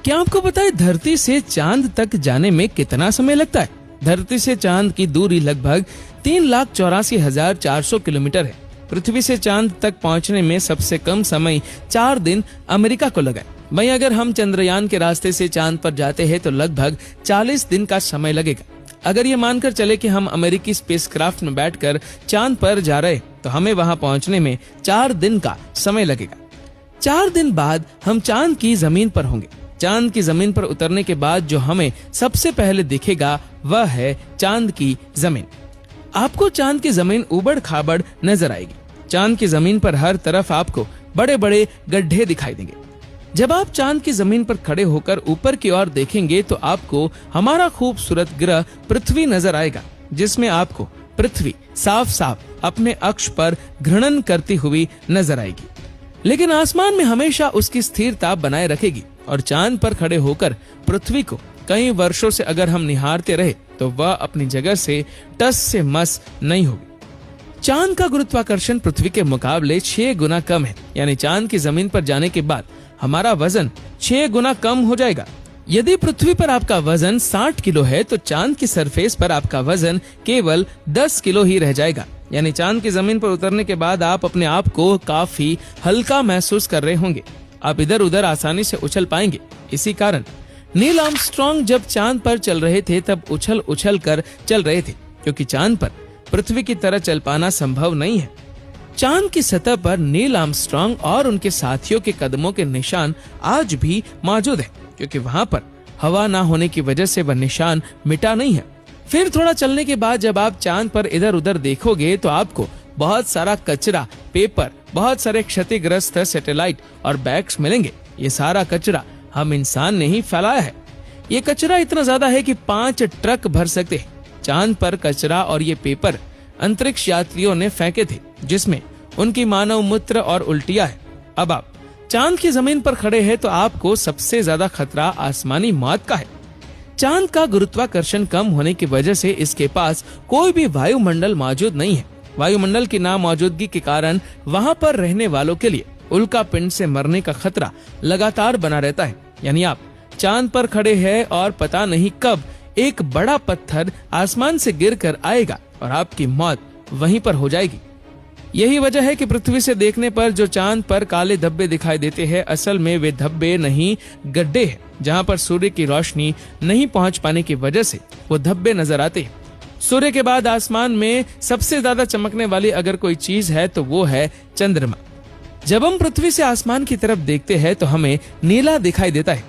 क्या आपको पता है धरती से चांद तक जाने में कितना समय लगता है? धरती से चांद की दूरी लगभग 3,84,400 किलोमीटर है। पृथ्वी से चांद तक पहुंचने में सबसे कम समय 4 दिन अमेरिका को लगा। वहीं अगर हम चंद्रयान के रास्ते से चांद पर जाते हैं तो लगभग 40 दिन का समय लगेगा। अगर ये मानकर चले कि हम अमेरिकी स्पेसक्राफ्ट में बैठकर चांद पर जा रहे तो हमें वहां पहुंचने में 4 दिन का समय लगेगा। 4 दिन बाद हम चांद की जमीन पर होंगे। चांद की जमीन पर उतरने के बाद जो हमें सबसे पहले दिखेगा वह है चांद की जमीन। आपको चांद की जमीन उबड़ खाबड़ नजर आएगी। चांद की जमीन पर हर तरफ आपको बड़े बड़े गड्ढे दिखाई देंगे। जब आप चांद की जमीन पर खड़े होकर ऊपर की ओर देखेंगे तो आपको हमारा खूबसूरत ग्रह पृथ्वी नजर आएगा, जिसमें आपको पृथ्वी साफ साफ अपने अक्ष पर घूर्णन करती हुई नजर आएगी, लेकिन आसमान में हमेशा उसकी स्थिरता बनाए रखेगी। और चांद पर खड़े होकर पृथ्वी को कई वर्षों से अगर हम निहारते रहे तो वह अपनी जगह से टस से मस नहीं होगी। चांद का गुरुत्वाकर्षण पृथ्वी के मुकाबले 6 गुना कम है, यानी चांद की जमीन पर जाने के बाद हमारा वजन 6 गुना कम हो जाएगा। यदि पृथ्वी पर आपका वजन 60 किलो है तो चांद की सरफेस पर आपका वजन केवल 10 किलो ही रह जाएगा। यानी चांद की जमीन पर उतरने के बाद आप अपने आप को काफी हल्का महसूस कर रहे होंगे। आप इधर उधर आसानी से उछल पाएंगे। इसी कारण नील आर्मस्ट्रांग जब चांद पर चल रहे थे तब उछल उछल कर चल रहे थे, क्योंकि चांद पर पृथ्वी की तरह चल पाना संभव नहीं है। चांद की सतह पर नील आर्मस्ट्रांग और उनके साथियों के कदमों के निशान आज भी मौजूद है, क्योंकि वहां पर हवा ना होने की वजह से वह निशान मिटा नहीं है। फिर थोड़ा चलने के बाद जब आप चांद पर इधर उधर देखोगे तो आपको बहुत सारा कचरा, पेपर, बहुत सारे क्षतिग्रस्त सैटेलाइट और बैग्स मिलेंगे। ये सारा कचरा हम इंसान ने ही फैलाया है। ये कचरा इतना ज्यादा है कि 5 ट्रक भर सकते हैं। चांद पर कचरा और ये पेपर अंतरिक्ष यात्रियों ने फेंके थे, जिसमें उनकी मानव मूत्र और उल्टियां है। अब आप चांद की जमीन पर खड़े हैं तो आपको सबसे ज्यादा खतरा आसमानी मौत का है। चांद का गुरुत्वाकर्षण कम होने की वजह से इसके पास कोई भी वायुमंडल मौजूद नहीं है। वायुमंडल की ना मौजूदगी के कारण वहां पर रहने वालों के लिए उल्का पिंड से मरने का खतरा लगातार बना रहता है। यानी आप चांद पर खड़े हैं और पता नहीं कब एक बड़ा पत्थर आसमान से गिरकर आएगा और आपकी मौत वहीं पर हो जाएगी। यही वजह है कि पृथ्वी से देखने पर जो चांद पर काले धब्बे दिखाई देते हैं, असल में वे धब्बे नहीं गड्ढे हैं, जहां पर सूर्य की रोशनी नहीं पहुंच पाने की वजह से वो धब्बे नजर आते हैं। सूर्य के बाद आसमान में सबसे ज्यादा चमकने वाली अगर कोई चीज है तो वो है चंद्रमा। जब हम पृथ्वी से आसमान की तरफ देखते हैं तो हमें नीला दिखाई देता है,